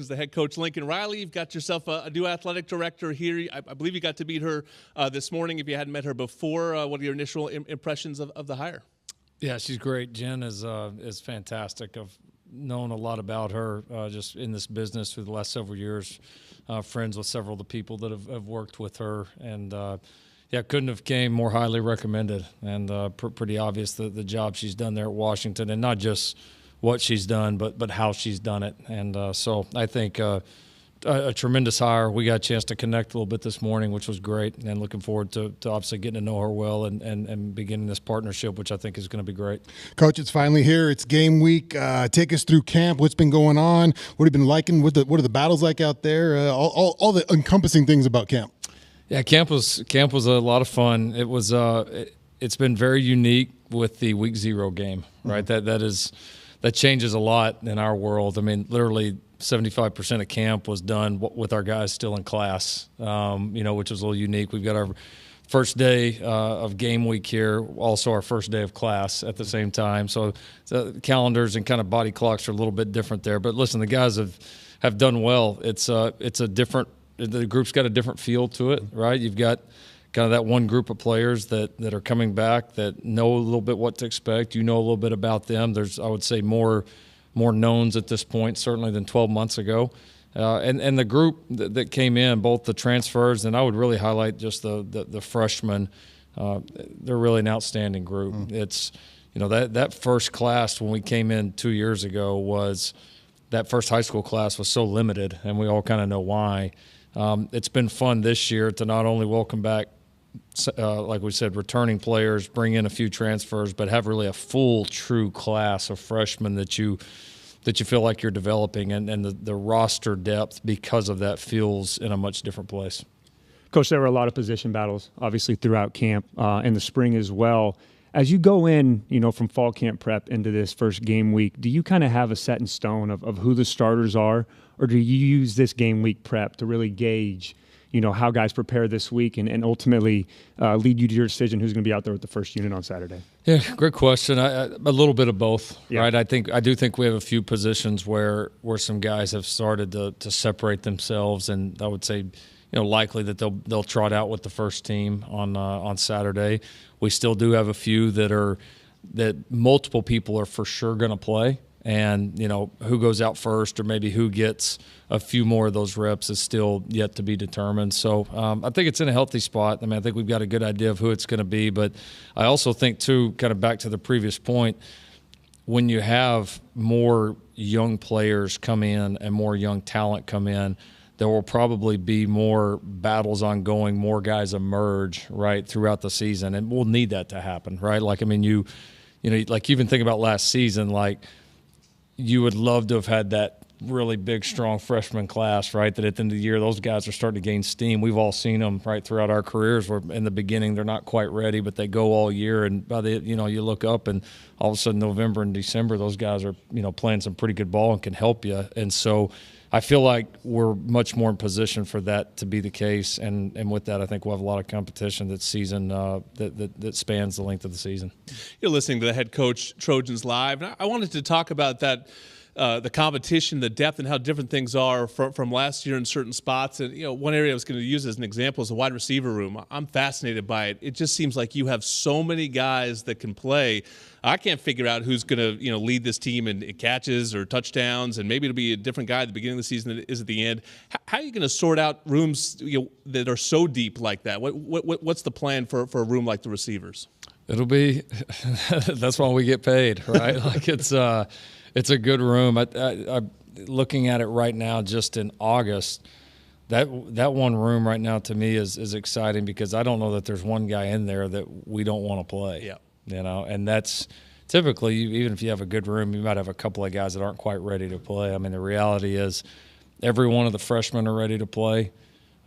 As the head coach, Lincoln Riley, you've got yourself a new athletic director here. I believe you got to meet her this morning. If you hadn't met her before, what are your initial impressions of the hire? Yeah, she's great. Jen is fantastic. I've known a lot about her just in this business for the last several years. Friends with several of the people that have worked with her, and couldn't have came more highly recommended. And pretty obvious the job she's done there at Washington, and not just what she's done, but how she's done it. And so I think a tremendous hire. We got a chance to connect a little bit this morning, which was great, and looking forward to obviously getting to know her well and beginning this partnership, which I think is going to be great. Coach, it's finally here. It's game week. Take us through camp. What's been going on? What have you been liking? What are the battles like out there? All the encompassing things about camp. Yeah, camp was a lot of fun. It was it's been very unique with the week 0 game, right? Mm-hmm. That changes a lot in our world. I mean, literally 75% of camp was done with our guys still in class, which was a little unique. We've got our first day of game week here, also our first day of class at the same time. So the calendars and kind of body clocks are a little bit different there. But listen, the guys have done well. It's a different – the group's got a different feel to it, right? You've got – kind of that one group of players that are coming back that know a little bit what to expect. You know a little bit about them. There's, I would say, more knowns at this point, certainly than 12 months ago. And the group that came in, both the transfers, and I would really highlight just the freshmen, they're really an outstanding group. Mm. It's, that first class when we came in 2 years ago was that first high school class was so limited, and we all kind of know why. It's been fun this year to not only welcome back like we said, returning players, bring in a few transfers, but have really a full, true class of freshmen that you feel like you're developing, and the roster depth because of that feels in a much different place. Coach, there were a lot of position battles, obviously, throughout camp in the spring as well. As you go in, from fall camp prep into this first game week, do you kind of have a set in stone of who the starters are, or do you use this game week prep to really gauge how guys prepare this week and ultimately lead you to your decision who's going to be out there with the first unit on Saturday? Yeah, great question. A little bit of both, yeah. Right? I do think we have a few positions where some guys have started to separate themselves, and I would say, likely that they'll trot out with the first team on Saturday. We still do have a few that multiple people are for sure going to play. And, who goes out first or maybe who gets a few more of those reps is still yet to be determined. So I think it's in a healthy spot. I mean, I think we've got a good idea of who it's going to be. But I also think, too, kind of back to the previous point, when you have more young players come in and more young talent come in, there will probably be more battles ongoing, more guys emerge, right, throughout the season. And we'll need that to happen, right? Like, I mean, you even think about last season, like, you would love to have had that really big, strong freshman class, right, that at the end of the year those guys are starting to gain steam. We've all seen them, right, throughout our careers where in the beginning they're not quite ready, but they go all year. And by the you look up and all of a sudden November and December those guys are, playing some pretty good ball and can help you. And so I feel like we're much more in position for that to be the case. And with that, I think we'll have a lot of competition that season that spans the length of the season. You're listening to the head coach Trojans Live. And I wanted to talk about that, the competition, the depth, and how different things are from last year in certain spots. And, one area I was going to use as an example is the wide receiver room. I'm fascinated by it. It just seems like you have so many guys that can play. I can't figure out who's going to, lead this team in catches or touchdowns, and maybe it'll be a different guy at the beginning of the season than it is at the end. How are you going to sort out rooms that are so deep like that? What's the plan for a room like the receivers? It'll be that's why we get paid, right? Like it's a good room. I'm looking at it right now, just in August. That one room right now to me is exciting because I don't know that there's one guy in there that we don't want to play. Yeah. And that's typically, even if you have a good room, you might have a couple of guys that aren't quite ready to play. I mean, the reality is every one of the freshmen are ready to play.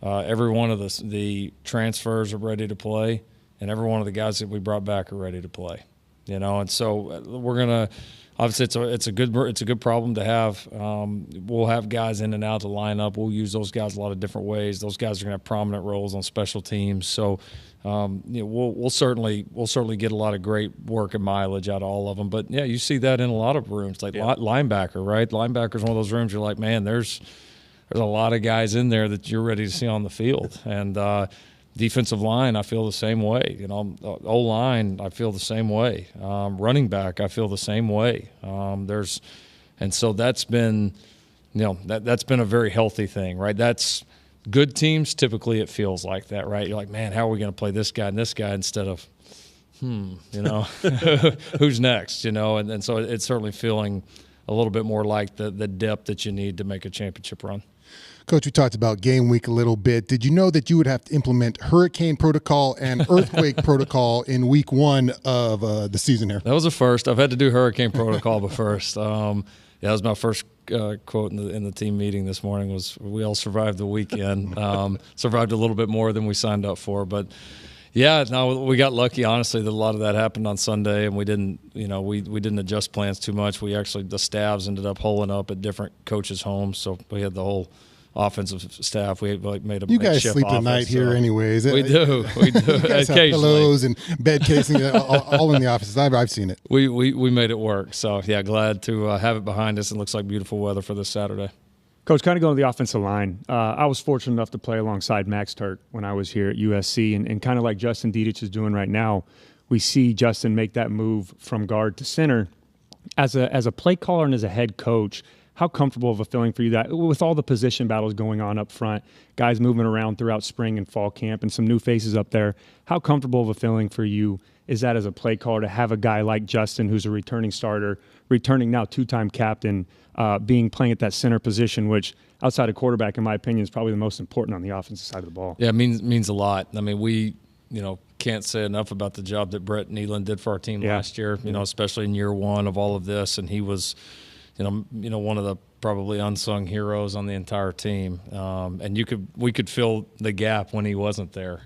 Every one of the transfers are ready to play. And every one of the guys that we brought back are ready to play. And so we're going to – obviously it's a good problem to have. We'll have guys in and out to line up. We'll use those guys a lot of different ways. Those guys are going to have prominent roles on special teams. So – we'll certainly get a lot of great work and mileage out of all of them. But yeah, you see that in a lot of rooms, like linebacker, right? Linebacker's one of those rooms you're like, man, there's there's a lot of guys in there that you're ready to see on the field. And defensive line, I feel the same way. O-line, I feel the same way. Running back, I feel the same way. And so that's been, that's been a very healthy thing, right? That's good teams. Typically, it feels like that, right? You're like, man, how are we going to play this guy and this guy instead of, who's next? And so it's certainly feeling a little bit more like the depth that you need to make a championship run. Coach, we talked about game week a little bit. Did you know that you would have to implement hurricane protocol and earthquake protocol in week 1 of the season here? That was a first. I've had to do hurricane protocol but first. That was my first quote in the team meeting this morning was, we all survived the weekend. Survived a little bit more than we signed up for. But, yeah, no, we got lucky, honestly, that a lot of that happened on Sunday, and we didn't, we didn't adjust plans too much. The staffs ended up holing up at different coaches' homes, so we had the whole offensive staff. We made a You guys makeshift sleep office, tonight here anyways. We do. You guys have pillows and bed casing all in the offices. I've seen it. We made it work. So, yeah, glad to have it behind us. It looks like beautiful weather for this Saturday. Coach, kind of going to the offensive line, I was fortunate enough to play alongside Max Turt when I was here at USC, and kind of like Justin Dietich is doing right now, we see Justin make that move from guard to center. As a play caller and as a head coach, how comfortable of a feeling for you that with all the position battles going on up front, guys moving around throughout spring and fall camp and some new faces up there, how comfortable of a feeling for you is that as a play caller to have a guy like Justin who's a returning starter, returning now 2-time captain, playing at that center position, which outside of quarterback, in my opinion, is probably the most important on the offensive side of the ball. Yeah, it means a lot. I mean, we can't say enough about the job that Brett Nealon did for our team last year, especially in year 1 of all of this, and he was – one of the probably unsung heroes on the entire team. And we could fill the gap when he wasn't there.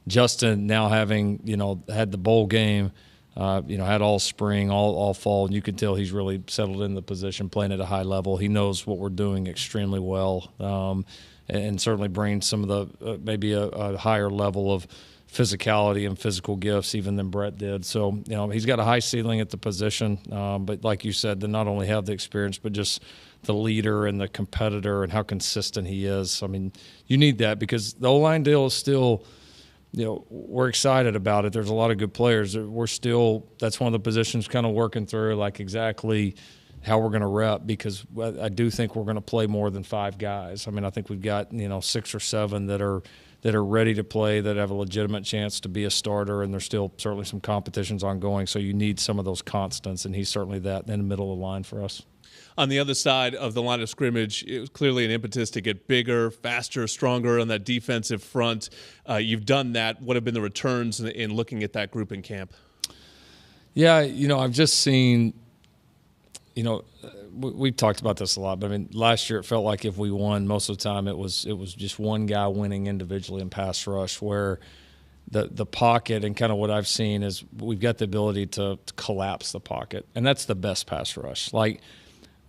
Justin now having, had the bowl game, had all spring, all fall, and you could tell he's really settled in the position, playing at a high level. He knows what we're doing extremely well, and certainly brings some of the maybe a higher level of physicality and physical gifts even than Brett did. So, he's got a high ceiling at the position. But like you said, to not only have the experience, but just the leader and the competitor and how consistent he is. I mean, you need that because the O-line deal is still, we're excited about it. There's a lot of good players. That's one of the positions kind of working through like exactly how we're going to rep because I do think we're going to play more than 5 guys. I mean, I think we've got, 6 or 7 that are ready to play, that have a legitimate chance to be a starter, and there's still certainly some competitions ongoing. So you need some of those constants, and he's certainly that in the middle of the line for us. On the other side of the line of scrimmage, it was clearly an impetus to get bigger, faster, stronger on that defensive front. You've done that. What have been the returns in looking at that group in camp? Yeah, I've just seen, we've talked about this a lot, but I mean, last year it felt like if we won, most of the time it was just one guy winning individually in pass rush, where the pocket and kind of what I've seen is we've got the ability to collapse the pocket, and that's the best pass rush. Like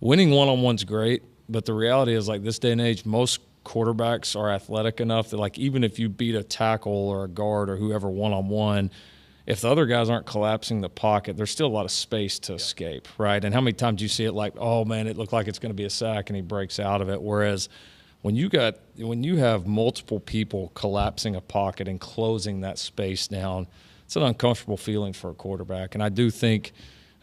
winning one-on-one's great, but the reality is like this day and age, most quarterbacks are athletic enough that like even if you beat a tackle or a guard or whoever one-on-one, if the other guys aren't collapsing the pocket, there's still a lot of space to escape, right? And how many times do you see it like, oh, man, it looked like it's going to be a sack, and he breaks out of it. Whereas when you have multiple people collapsing a pocket and closing that space down, it's an uncomfortable feeling for a quarterback. And I do think,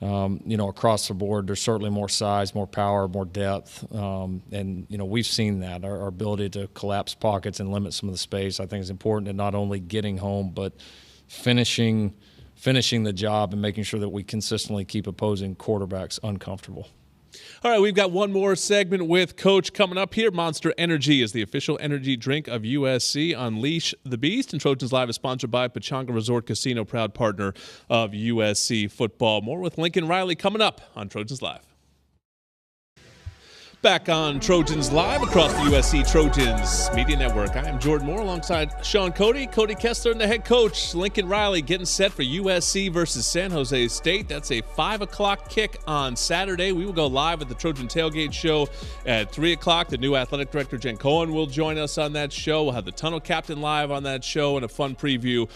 across the board, there's certainly more size, more power, more depth. And we've seen that. Our ability to collapse pockets and limit some of the space, I think, is important in not only getting home, but finishing the job and making sure that we consistently keep opposing quarterbacks uncomfortable. All right, we've got one more segment with Coach coming up here. Monster Energy is the official energy drink of USC. Unleash the Beast. And Trojans Live is sponsored by Pechanga Resort Casino, proud partner of USC football. More with Lincoln Riley coming up on Trojans Live. Back on Trojans Live across the USC Trojans Media Network. I am Jordan Moore alongside Sean Cody Kessler, and the head coach, Lincoln Riley, getting set for USC versus San Jose State. That's a 5 o'clock kick on Saturday. We will go live at the Trojan Tailgate Show at 3 o'clock. The new athletic director, Jen Cohen, will join us on that show. We'll have the Tunnel Captain live on that show and a fun preview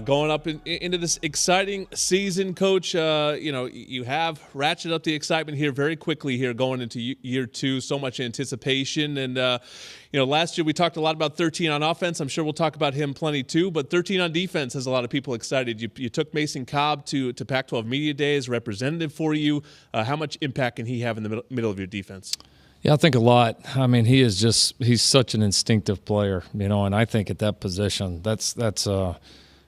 going up into this exciting season. Coach, you have ratcheted up the excitement here very quickly here going into year too. So much anticipation. And, last year we talked a lot about 13 on offense. I'm sure we'll talk about him plenty too. But 13 on defense has a lot of people excited. You took Mason Cobb to Pac-12 Media Days, representative for you. How much impact can he have in the middle of your defense? Yeah, I think a lot. I mean, he's such an instinctive player, and I think at that position, that's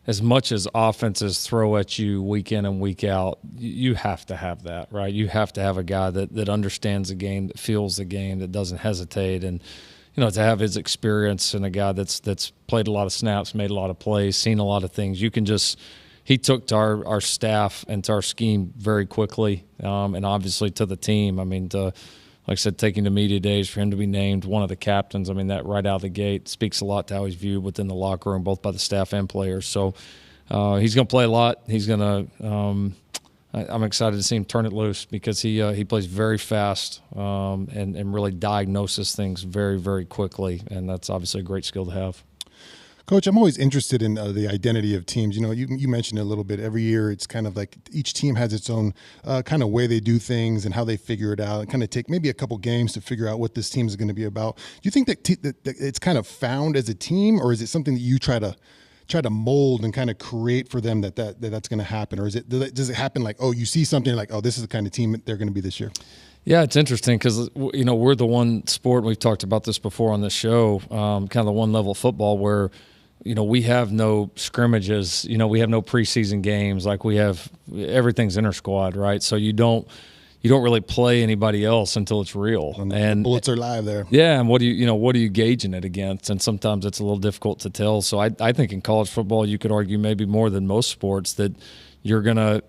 as much as offenses throw at you week in and week out, you have to have that, right? You have to have a guy that understands the game, that feels the game, that doesn't hesitate, and to have his experience and a guy that's played a lot of snaps, made a lot of plays, seen a lot of things. He took to our staff and to our scheme very quickly, and obviously to the team. I mean, like I said, taking the media days, for him to be named one of the captains, I mean, that right out of the gate speaks a lot to how he's viewed within the locker room, both by the staff and players. So he's going to play a lot. He's going to I'm excited to see him turn it loose because he plays very fast and really diagnoses things very, very quickly, and that's obviously a great skill to have. Coach, I'm always interested in the identity of teams. You mentioned it a little bit. Every year, it's kind of like each team has its own kind of way they do things and how they figure it out. It kind of take maybe a couple games to figure out what this team is going to be about. Do you think that it's kind of found as a team, or is it something that you try to mold and kind of create for them that's going to happen, or does it happen like, oh, you see something like, oh, this is the kind of team they're going to be this year? Yeah, it's interesting because we're the one sport, and we've talked about this before on the show, kind of the one level football where we have no scrimmages, we have no preseason games, like we have everything's inter-squad, right? So you don't really play anybody else until it's real. And bullets are live there. Yeah, and what are you gauging it against? And sometimes it's a little difficult to tell. So I think in college football you could argue maybe more than most sports that you're gonna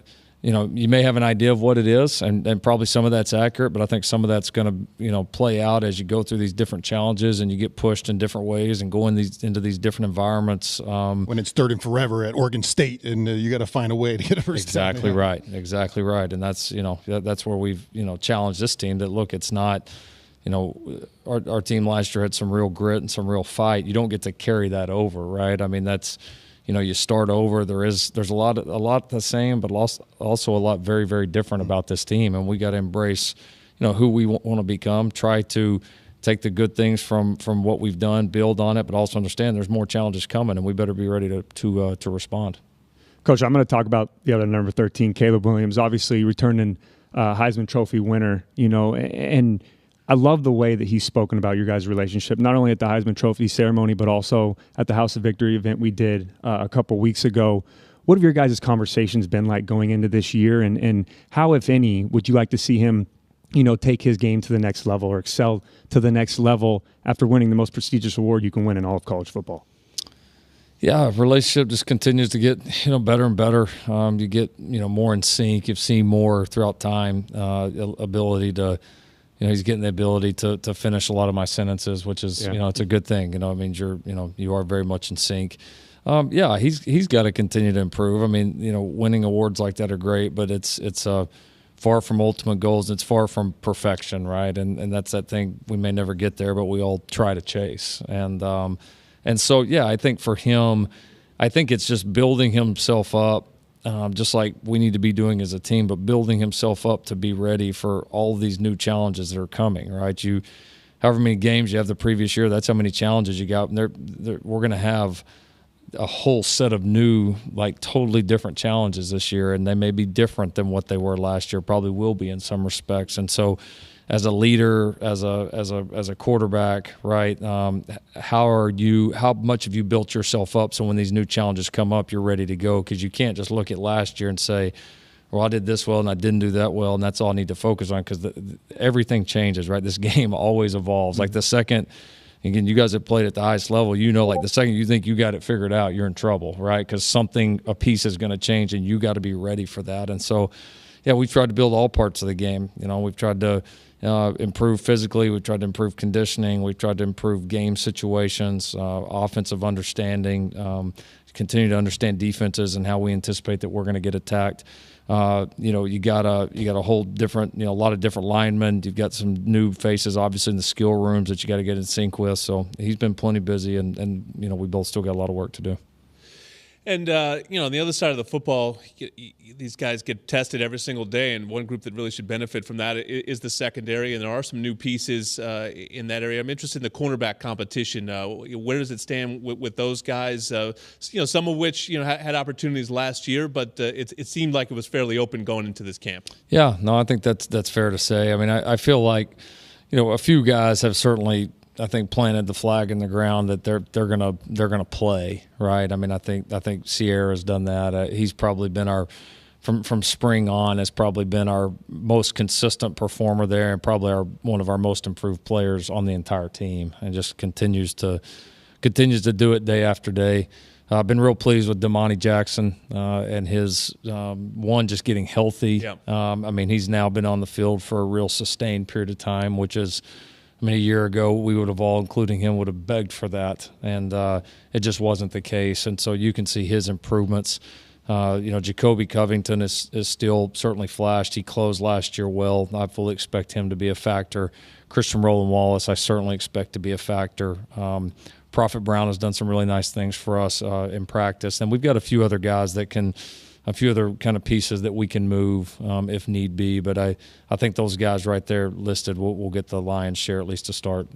you may have an idea of what it is, and probably some of that's accurate, but I think some of that's going to, play out as you go through these different challenges and you get pushed in different ways and go into these different environments. When it's third and forever at Oregon State, and you got to find a way to get a first down. Exactly right. And that's, that's where we've, challenged this team that, look, it's not, our team last year had some real grit and some real fight. You don't get to carry that over, right? I mean, that's, you start over. There's a lot the same, but also a lot very, very different about this team, and we got to embrace, who we want to become. Try to take the good things from what we've done, build on it, but also understand there's more challenges coming, and we better be ready to respond. Coach, I'm going to talk about the other number 13, Caleb Williams, obviously returning Heisman Trophy winner. And I love the way that he's spoken about your guys' relationship, not only at the Heisman Trophy ceremony, but also at the House of Victory event we did a couple weeks ago. What have your guys' conversations been like going into this year, and how, if any, would you like to see him, take his game to the next level or excel to the next level after winning the most prestigious award you can win in all of college football? Yeah, relationship just continues to get better and better. You get more in sync. You've seen more throughout time, ability to. He's getting the ability to finish a lot of my sentences, which is, it's a good thing. It means you are very much in sync. He's got to continue to improve. I mean, winning awards like that are great, but it's far from ultimate goals. It's far from perfection, right? And that's that thing we may never get there, but we all try to chase. And so, I think for him, I think it's just building himself up. Just like we need to be doing as a team, but building himself up to be ready for all of these new challenges that are coming, right? However many games you have the previous year, that's how many challenges you got. And we're going to have a whole set of new, like totally different challenges this year, and they may be different than what they were last year, probably will be in some respects. And so as a leader, as a quarterback, right? How much have you built yourself up so when these new challenges come up, you're ready to go? Because you can't just look at last year and say, well, I did this well and I didn't do that well, and that's all I need to focus on, because everything changes, right? This game always evolves. Like the second, again, you guys have played at the highest level, like the second you think you got it figured out, you're in trouble, right? Because a piece is going to change, and you got to be ready for that. And so, we've tried to build all parts of the game. We've tried to improve physically. We've tried to improve conditioning. We've tried to improve game situations, offensive understanding, continue to understand defenses and how we anticipate that we're going to get attacked. You got a whole different, a lot of different linemen. You've got some new faces, obviously, in the skill rooms that you got to get in sync with. So he's been plenty busy, and we both still got a lot of work to do. And, on the other side of the football, these guys get tested every single day, and one group that really should benefit from that is the secondary, and there are some new pieces in that area. I'm interested in the cornerback competition. Where does it stand with those guys? Some of which, had opportunities last year, but it seemed like it was fairly open going into this camp. Yeah, no, I think that's fair to say. I mean, I feel like, a few guys have certainly, I think, planted the flag in the ground that they're gonna play, right? I mean, I think Sierra's done that. He's probably been from spring on has probably been our most consistent performer there, and probably one of our most improved players on the entire team, and just continues to do it day after day. I've been real pleased with Damani Jackson and his just getting healthy. Yeah. I mean, he's now been on the field for a real sustained period of time, which is, a year ago we would have all, including him, would have begged for that, and it just wasn't the case. And so you can see his improvements. Jacoby Covington is still certainly flashed. He closed last year well. I fully expect him to be a factor. Christian Rowland Wallace, I certainly expect to be a factor. Prophet Brown has done some really nice things for us in practice, and we've got a few other guys that can. A few other kind of pieces that we can move if need be, but I think those guys right there listed will get the lion's share, at least to start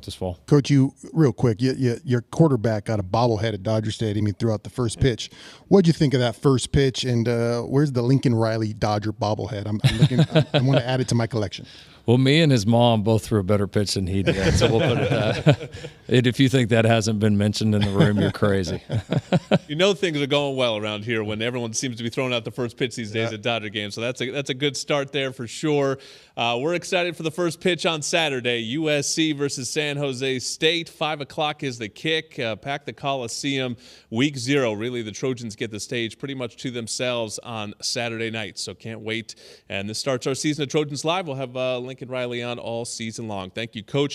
this fall. Coach, real quick, your quarterback got a bobblehead at Dodger Stadium. He threw out the first pitch. What'd you think of that first pitch? And where's the Lincoln Riley Dodger bobblehead? I'm looking. I want to add it to my collection. Well, me and his mom both threw a better pitch than he did, so we'll put it that. And if you think that hasn't been mentioned in the room, you're crazy. Things are going well around here when everyone seems to be throwing out the first pitch these days at Dodger games. So that's a good start there for sure. We're excited for the first pitch on Saturday, USC versus San Jose State. 5 o'clock is the kick. Pack the Coliseum. Week 0, really, the Trojans get the stage pretty much to themselves on Saturday night. So can't wait. And this starts our season of Trojans Live. We'll have Lincoln Riley on all season long. Thank you, Coach.